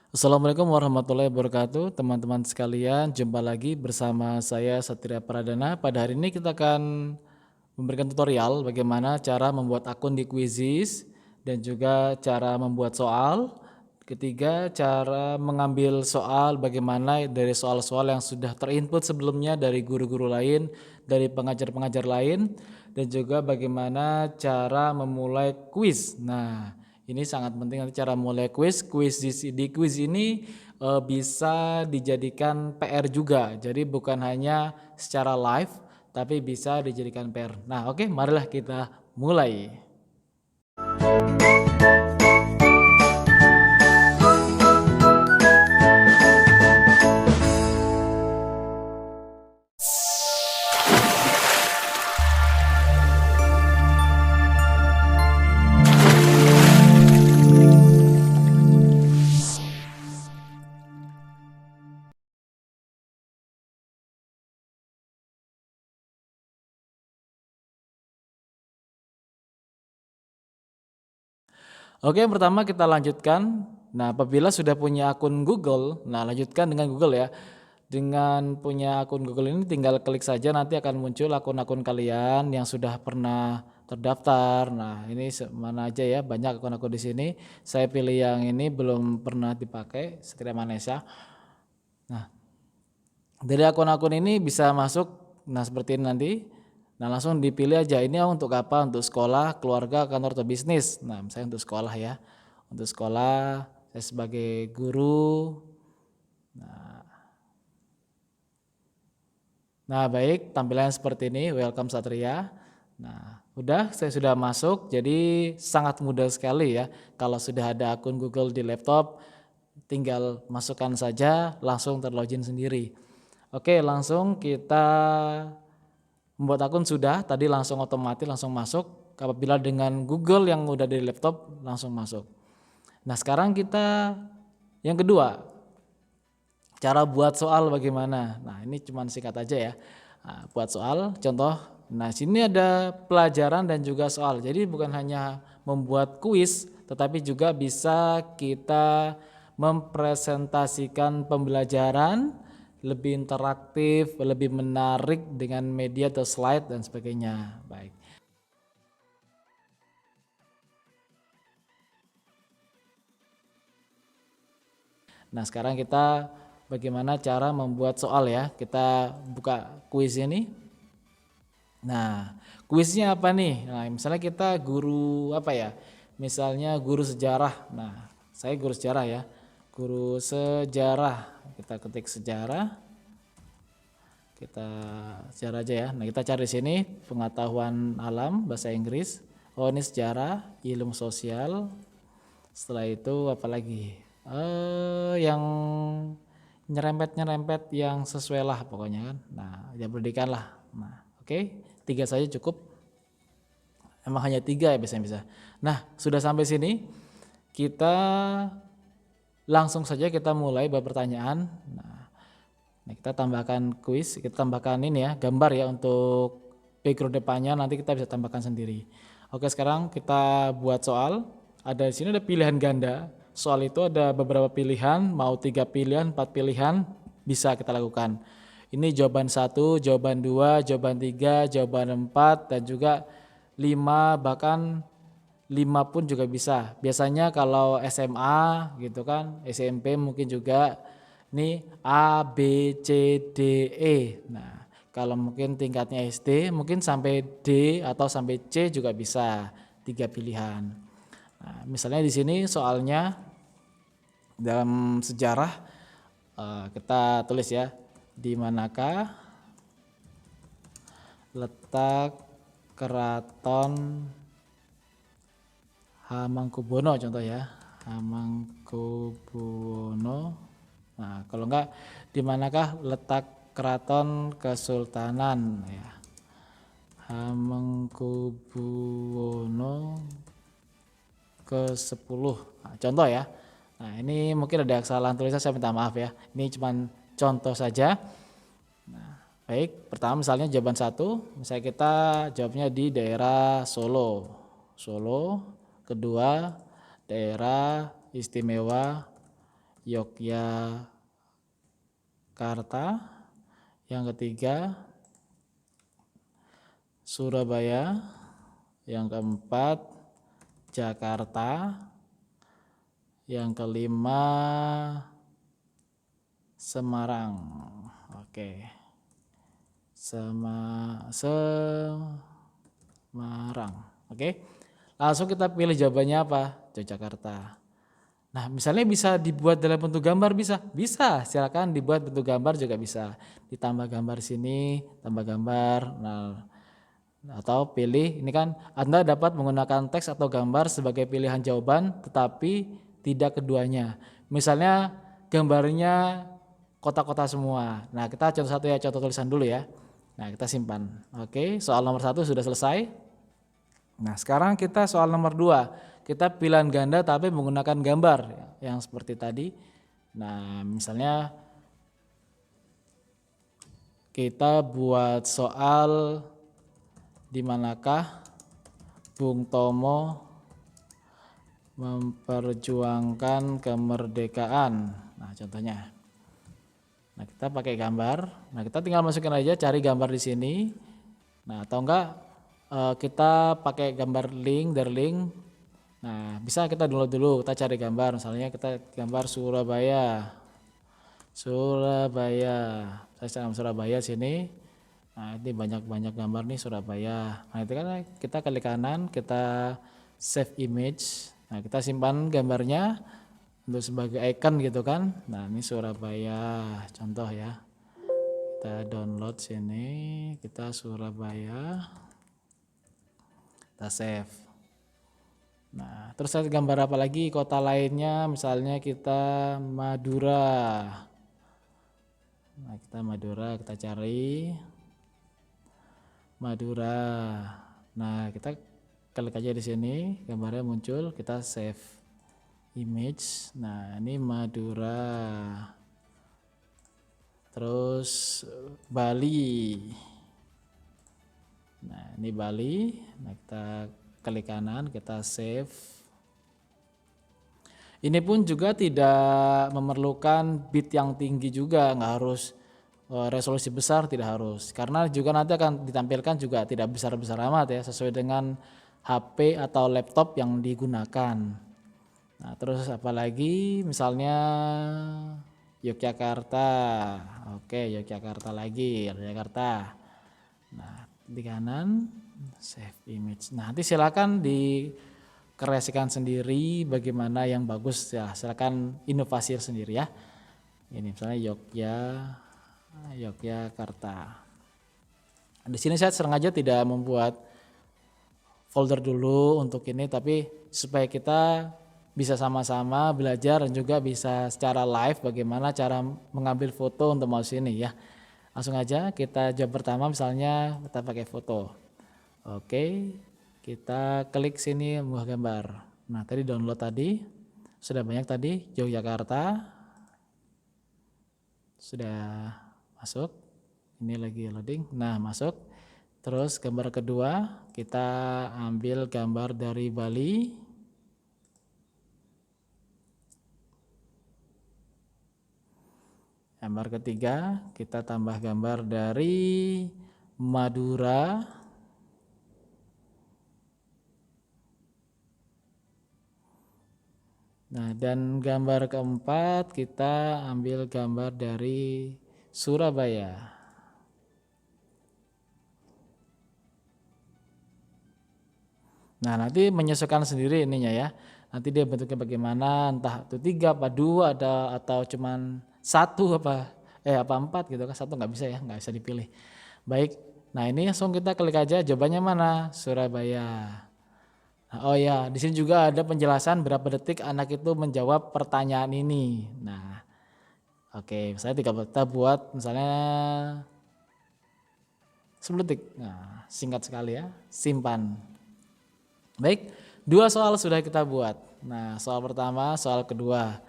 Assalamualaikum warahmatullahi wabarakatuh, teman-teman sekalian. Jumpa lagi bersama saya Satria Pradana. Pada hari ini kita akan memberikan tutorial bagaimana cara membuat akun di Quizizz dan juga cara membuat soal. Ketiga, cara mengambil soal bagaimana dari soal-soal yang sudah terinput sebelumnya dari guru-guru lain, dari pengajar-pengajar lain, dan juga bagaimana cara memulai kuis. Nah, ini sangat penting nanti cara mulai kuis. Di kuis ini bisa dijadikan PR juga. Jadi bukan hanya secara live, tapi bisa dijadikan PR. Nah, oke, marilah kita mulai. Oke, yang pertama kita lanjutkan. Nah, apabila sudah punya akun Google, nah lanjutkan dengan Google ya. Dengan punya akun Google ini tinggal klik saja, nanti akan muncul akun-akun kalian yang sudah pernah terdaftar. Nah, ini mana aja ya, banyak akun-akun di sini. Saya pilih yang ini belum pernah dipakai, Satria Manesha. Nah, dari akun-akun ini bisa masuk, nah seperti ini nanti. Nah, langsung dipilih aja ini untuk apa, untuk sekolah, keluarga, kantor, atau bisnis. Nah, misalnya untuk sekolah ya. Untuk sekolah, saya sebagai guru. Nah, baik, tampilannya seperti ini, welcome Satria. Nah, saya sudah masuk, jadi sangat mudah sekali ya. Kalau sudah ada akun Google di laptop, tinggal masukkan saja, langsung terlogin sendiri. Oke, langsung kita membuat akun sudah, tadi langsung otomatis langsung masuk. Apabila dengan Google yang udah di laptop, langsung masuk. Nah, sekarang kita yang kedua, cara buat soal bagaimana. Nah, ini cuma singkat aja ya. Nah, buat soal, contoh. Nah, sini ada pelajaran dan juga soal. Jadi bukan hanya membuat kuis, tetapi juga bisa kita mempresentasikan pembelajaran lebih interaktif, lebih menarik dengan media atau slide dan sebagainya. Baik. Nah, sekarang kita bagaimana cara membuat soal ya. Kita buka kuis ini. Nah, kuisnya apa nih? Nah, misalnya kita guru apa ya? Misalnya guru sejarah. Nah, saya guru sejarah ya. Guru sejarah. Kita ketik sejarah. Kita sejarah aja ya. Nah, kita cari sini pengetahuan alam bahasa Inggris. Oh, ini sejarah, ilmu sosial. Setelah itu apa lagi? Yang nyerempet-nyerempet yang sesuai lah pokoknya kan. Nah, ya pendidikan lah. Nah, oke, 3 saja cukup. Emang hanya 3 ya biasanya bisa. Nah, sudah sampai sini, kita langsung saja kita mulai pertanyaan. Nah, kita tambahkan kuis, kita tambahkan ini ya, gambar ya untuk background depannya, nanti kita bisa tambahkan sendiri. Oke, sekarang kita buat soal. Ada di sini ada pilihan ganda. Soal itu ada beberapa pilihan, mau 3 pilihan, 4 pilihan, bisa kita lakukan. Ini jawaban 1, jawaban 2, jawaban 3, jawaban 4, dan juga 5, bahkan 5 pun juga bisa. Biasanya kalau SMA gitu kan, SMP mungkin juga ini A, B, C, D, E. Nah, kalau mungkin tingkatnya SD mungkin sampai D atau sampai C juga bisa, 3 pilihan. Nah, misalnya di sini soalnya dalam sejarah kita tulis ya, di manakah letak keraton Hamengkubuwono contoh ya, Hamengkubuwono. Nah, kalau enggak di manakah letak keraton Kesultanan ya, Hamengkubuwono ke-10. Nah, contoh ya. Nah, ini mungkin ada kesalahan tulisan, saya minta maaf ya. Ini cuma contoh saja. Nah, baik, pertama misalnya jawaban 1, misalnya kita jawabnya di daerah Solo. Solo. Kedua, daerah istimewa Yogyakarta. Yang ketiga Surabaya. Yang keempat Jakarta. Yang kelima Semarang. Oke. Semarang. Oke. Langsung kita pilih jawabannya apa? Yogyakarta. Nah, misalnya bisa dibuat dalam bentuk gambar bisa? Bisa, silakan dibuat bentuk gambar juga bisa. Ditambah gambar sini, tambah gambar. Nah, atau pilih, ini kan Anda dapat menggunakan teks atau gambar sebagai pilihan jawaban, tetapi tidak keduanya. Misalnya gambarnya kota-kota semua. Nah, kita contoh satu ya, contoh tulisan dulu ya. Nah, kita simpan. Oke, soal nomor 1 sudah selesai. Nah, sekarang kita soal nomor 2. Kita pilihan ganda tapi menggunakan gambar yang seperti tadi. Nah, misalnya kita buat soal di manakah Bung Tomo memperjuangkan kemerdekaan. Nah, contohnya. Nah, kita pakai gambar. Nah, kita tinggal masukin aja, cari gambar di sini. Nah, atau enggak kita pakai gambar link dari link. Nah, bisa kita download dulu, kita cari gambar. Misalnya kita gambar Surabaya. Saya cari Surabaya sini. Nah, ini banyak gambar nih Surabaya. Nah, itu kan kita klik kanan, kita save image. Nah, kita simpan gambarnya untuk sebagai icon gitu kan. Nah, ini Surabaya contoh ya. Kita download sini, kita Surabaya. Kita save. Nah, terus ada gambar apa lagi kota lainnya, misalnya kita Madura. Nah, kita Madura, kita cari Madura. Nah, kita klik aja di sini, gambarnya muncul, kita save image. Nah, ini Madura. Terus Bali. Nah, ini Bali. Nah, kita klik kanan, kita save. Ini pun juga tidak memerlukan bit yang tinggi juga, nggak harus resolusi besar, tidak harus. Karena juga nanti akan ditampilkan juga tidak besar-besar amat ya, sesuai dengan HP atau laptop yang digunakan. Nah, terus apalagi misalnya Yogyakarta. Oke, Yogyakarta lagi, Yogyakarta. Nah, di kanan save image. Nah, nanti silakan dikreasikan sendiri bagaimana yang bagus ya. Silakan inovasi sendiri ya. Ini misalnya Yogyakarta. Di sini saya sengaja tidak membuat folder dulu untuk ini, tapi supaya kita bisa sama-sama belajar dan juga bisa secara live bagaimana cara mengambil foto untuk mouse ini ya. Langsung aja kita jawab pertama, misalnya kita pakai foto. Oke, kita klik sini mengunggah gambar. Nah, tadi download tadi sudah banyak tadi Yogyakarta. Sudah masuk. Ini lagi loading. Nah, masuk. Terus gambar kedua, kita ambil gambar dari Bali. Gambar ketiga, kita tambah gambar dari Madura. Nah, dan gambar keempat kita ambil gambar dari Surabaya. Nah, nanti menyesuaikan sendiri ininya ya. Nanti dia bentuknya bagaimana, entah itu 3 apa 2 ada atau cuman 1 apa 4 gitu kan. 1 nggak bisa ya, nggak bisa dipilih. Baik. Nah, ini langsung kita klik aja jawabannya mana? Surabaya. Nah, oh ya, di sini juga ada penjelasan berapa detik anak itu menjawab pertanyaan ini. Nah, oke, saya kita buat misalnya 10 detik. Nah, singkat sekali ya. Simpan. Baik, 2 soal sudah kita buat. Nah, soal pertama, soal kedua.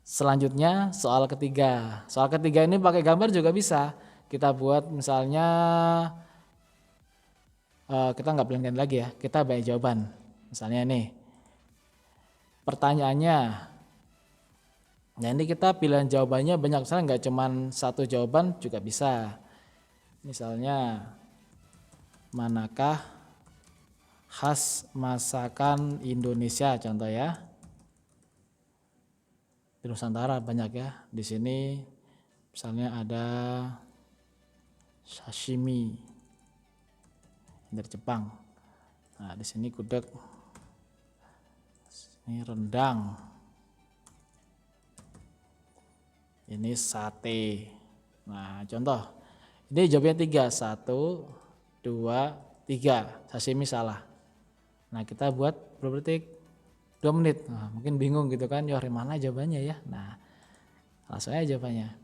Selanjutnya soal ketiga. Soal ketiga ini pakai gambar juga bisa. Kita buat misalnya kita nggak pilihan lagi ya. Kita banyak jawaban. Misalnya nih, pertanyaannya Nah ini kita pilihan jawabannya banyak, misalnya nggak cuman satu jawaban juga bisa. Misalnya, manakah khas masakan Indonesia contoh ya. Di Nusantara banyak ya. Di sini misalnya ada sashimi dari Jepang. Nah, di sini gudeg. Ini rendang. Ini sate. Nah, contoh. Ini jawabnya 3. 1, 2, 3. Sashimi salah. Nah, kita buat berapa detik? 2 menit. Nah, mungkin bingung gitu kan, ya mana jawabannya ya. Nah, langsung aja jawabannya.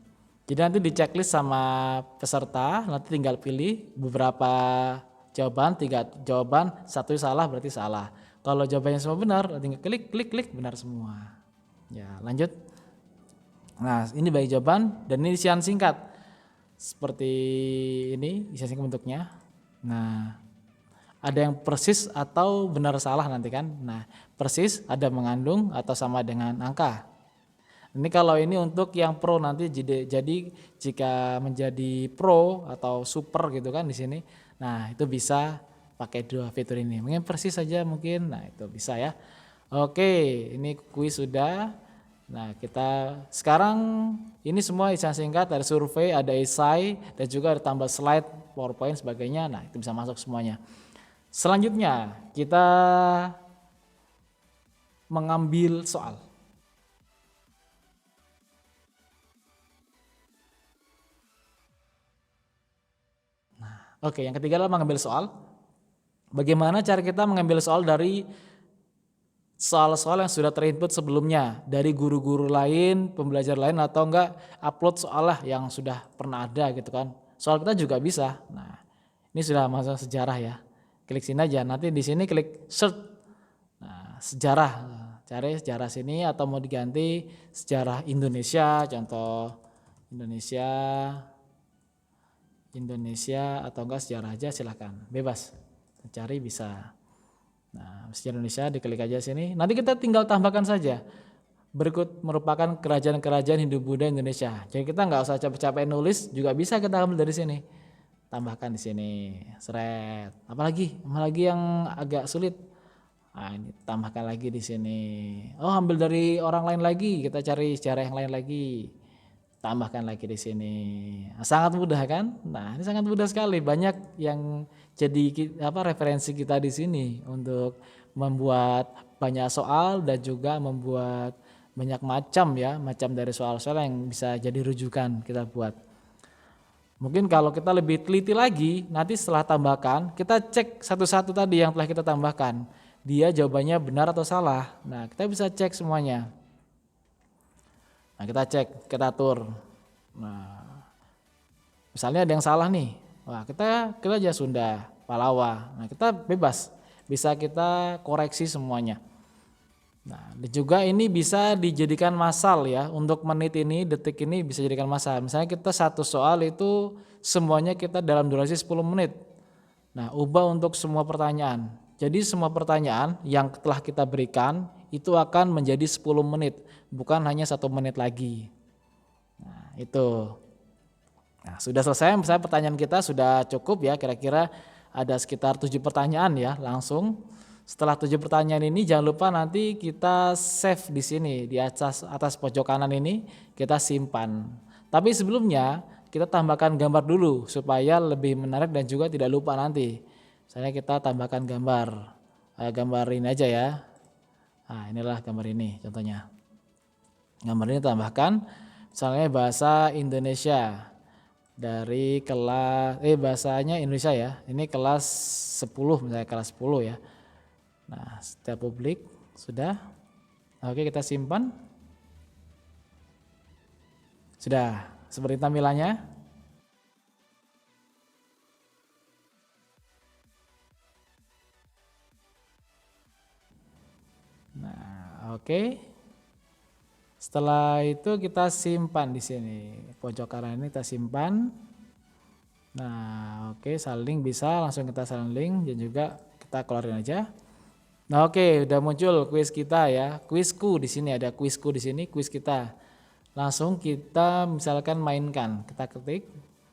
Jadi nanti di checklist sama peserta, nanti tinggal pilih beberapa jawaban, 3 jawaban, 1 salah berarti salah. Kalau jawabannya semua benar, tinggal klik benar semua. Ya, lanjut. Nah, ini baik jawaban dan ini isian singkat. Seperti ini isian singkat bentuknya. Nah, ada yang persis atau benar salah nanti kan. Nah, persis ada mengandung atau sama dengan angka. Ini kalau ini untuk yang pro nanti, jadi jika menjadi pro atau super gitu kan di sini. Nah, itu bisa pakai 2 fitur ini. Mungkin persis saja mungkin. Nah, itu bisa ya. Oke, ini kuis sudah. Nah, kita sekarang ini semua isian singkat, ada survei, ada esai, dan juga ada tambah slide, PowerPoint sebagainya. Nah, itu bisa masuk semuanya. Selanjutnya kita mengambil soal. Oke, yang ketiga adalah mengambil soal. Bagaimana cara kita mengambil soal dari soal-soal yang sudah terinput sebelumnya dari guru-guru lain, pembelajar lain, atau enggak upload soal lah yang sudah pernah ada gitu kan. Soal kita juga bisa. Nah, ini sudah masuk sejarah ya. Klik sini aja. Nanti di sini klik search. Nah, sejarah. Cari sejarah sini atau mau diganti sejarah Indonesia, contoh Indonesia atau enggak sejarah aja silakan, bebas cari bisa. Nah, sejarah Indonesia diklik aja sini. Nanti kita tinggal tambahkan saja. Berikut merupakan kerajaan-kerajaan Hindu-Buddha Indonesia. Jadi kita nggak usah capek-capek nulis, juga bisa kita ambil dari sini. Tambahkan di sini, seret. Apalagi yang agak sulit. Nah, ini tambahkan lagi di sini. Oh, ambil dari orang lain lagi, kita cari sejarah yang lain lagi. Tambahkan lagi di sini. Nah, sangat mudah kan? Nah, ini sangat mudah sekali. Banyak yang jadi referensi kita di sini untuk membuat banyak soal dan juga membuat banyak macam dari soal-soal yang bisa jadi rujukan kita buat. Mungkin kalau kita lebih teliti lagi, nanti setelah tambahkan, kita cek satu-satu tadi yang telah kita tambahkan. Dia jawabannya benar atau salah. Nah, kita bisa cek semuanya. Nah, kita cek, kita atur. Nah, misalnya ada yang salah nih. Wah, kita aja Sunda, Palawa. Nah, kita bebas. Bisa kita koreksi semuanya. Nah, dan juga ini bisa dijadikan masal ya. Untuk menit ini, detik ini bisa dijadikan masal. Misalnya kita satu soal itu semuanya kita dalam durasi 10 menit. Nah, ubah untuk semua pertanyaan. Jadi semua pertanyaan yang telah kita berikan itu akan menjadi 10 menit, bukan hanya 1 menit lagi. Nah, itu. Nah, sudah selesai, misalnya pertanyaan kita sudah cukup ya, kira-kira ada sekitar 7 pertanyaan ya, langsung. Setelah 7 pertanyaan ini jangan lupa nanti kita save di sini, di atas pojok kanan ini kita simpan. Tapi sebelumnya kita tambahkan gambar dulu supaya lebih menarik dan juga tidak lupa nanti. Misalnya kita tambahkan gambar ini aja ya. Nah, inilah gambar ini contohnya. Gambar ini tambahkan misalnya bahasa Indonesia dari kelas bahasanya Indonesia ya. Ini kelas 10 misalnya, kelas 10 ya. Nah, setiap publik sudah. Oke, kita simpan. Sudah seperti tampilannya. Nah, oke. Setelah itu kita simpan di sini. Pojok kanan ini kita simpan. Nah, oke, salin bisa, langsung kita salin link dan juga kita keluarin aja. Nah, oke, udah muncul kuis kita ya. Kuisku di sini ada kuisku di sini, kuis kita. Langsung kita misalkan mainkan, kita ketik.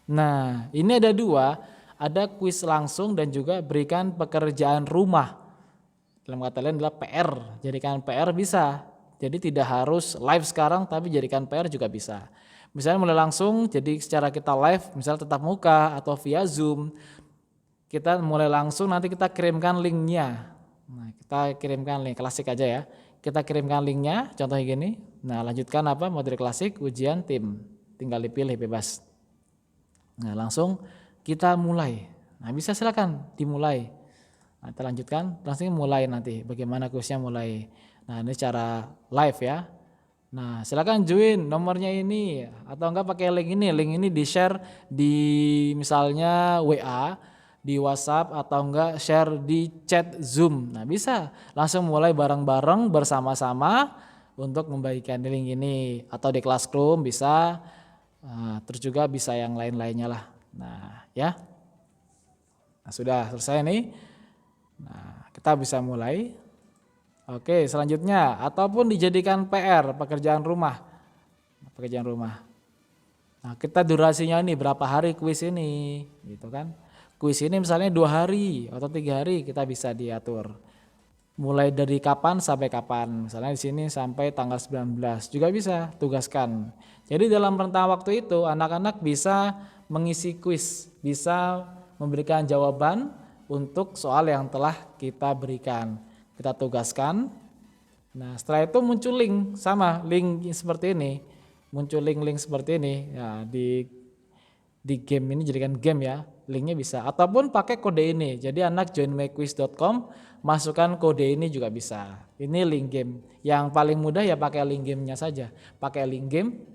Nah, ini ada dua, ada kuis langsung dan juga berikan pekerjaan rumah. Dalam kata lain adalah PR, jadikan PR bisa. Jadi tidak harus live sekarang tapi jadikan PR juga bisa. Misalnya mulai langsung, jadi secara kita live, misalnya tetap muka atau via Zoom, kita mulai langsung nanti kita kirimkan linknya. Nah, kita kirimkan link, klasik aja ya. Kita kirimkan linknya, contohnya gini. Nah, lanjutkan apa? Model klasik, ujian tim. Tinggal dipilih bebas. Nah, langsung kita mulai. Nah, bisa silakan dimulai. Nah, kita lanjutkan, langsung mulai nanti. Bagaimana kuisnya mulai. Nah, ini cara live ya. Nah, silakan join nomornya ini atau enggak pakai link ini. Link ini di-share di misalnya WA, di WhatsApp atau enggak share di chat Zoom. Nah, bisa langsung mulai bareng-bareng bersama-sama untuk membagikan link ini atau di Classroom bisa. Nah, terus juga bisa yang lain-lainnya lah. Nah, ya. Nah, sudah selesai nih. Nah, kita bisa mulai. Oke, selanjutnya ataupun dijadikan PR, pekerjaan rumah. Pekerjaan rumah. Nah, kita durasinya nih berapa hari kuis ini, gitu kan? Kuis ini misalnya 2 hari atau 3 hari kita bisa diatur. Mulai dari kapan sampai kapan, misalnya di sini sampai tanggal 19 juga bisa tugaskan. Jadi dalam rentang waktu itu anak-anak bisa mengisi kuis, bisa memberikan jawaban untuk soal yang telah kita berikan. Kita tugaskan. Nah, setelah itu muncul link sama link seperti ini. Muncul link-link seperti ini. Ya, di game ini jadikan game ya. Linknya bisa ataupun pakai kode ini. Jadi anak join myquiz.com masukkan kode ini juga bisa. Ini link game. Yang paling mudah ya pakai link gamenya saja. Pakai link game.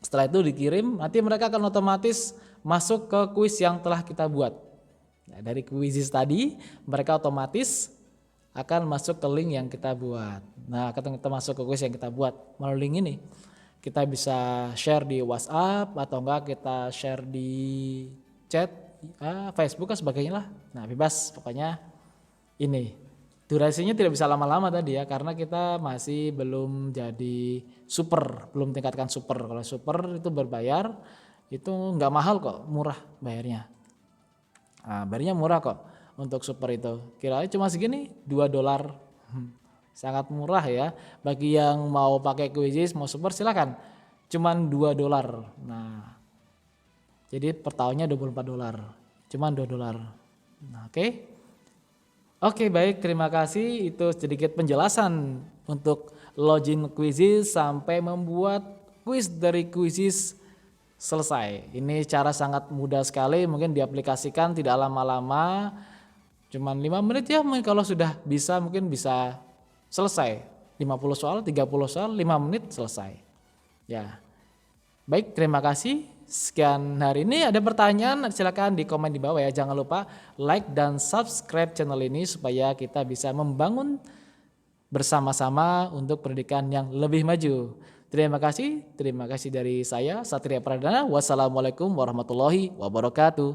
Setelah itu dikirim, nanti mereka akan otomatis masuk ke kuis yang telah kita buat. Nah, dari kuisis tadi mereka otomatis akan masuk ke link yang kita buat. Nah, kita masuk ke kuis yang kita buat melalui link ini. Kita bisa share di WhatsApp atau enggak kita share di chat, Facebook dan sebagainya lah. Nah, bebas pokoknya ini. Durasinya tidak bisa lama-lama tadi ya karena kita masih belum jadi super, belum tingkatkan super. Kalau super itu berbayar, itu enggak mahal kok, murah bayarnya. Nah, bayarnya murah kok. Untuk super itu kira-kira cuma segini $2, sangat murah ya. Bagi yang mau pakai Quizzes mau super silakan, cuman $2. Nah, jadi per tahunnya $24, cuman $2. Nah, oke, baik, terima kasih. Itu sedikit penjelasan untuk login Quizzes sampai membuat quiz dari Quizzes selesai. Ini cara sangat mudah sekali, mungkin diaplikasikan tidak lama-lama. Cuman 5 menit ya, kalau sudah bisa mungkin bisa selesai. 50 soal, 30 soal, 5 menit selesai. Ya. Baik, terima kasih. Sekian hari ini. Ada pertanyaan silakan di komen di bawah ya. Jangan lupa like dan subscribe channel ini supaya kita bisa membangun bersama-sama untuk pendidikan yang lebih maju. Terima kasih dari saya Satria Pradana. Wassalamualaikum warahmatullahi wabarakatuh.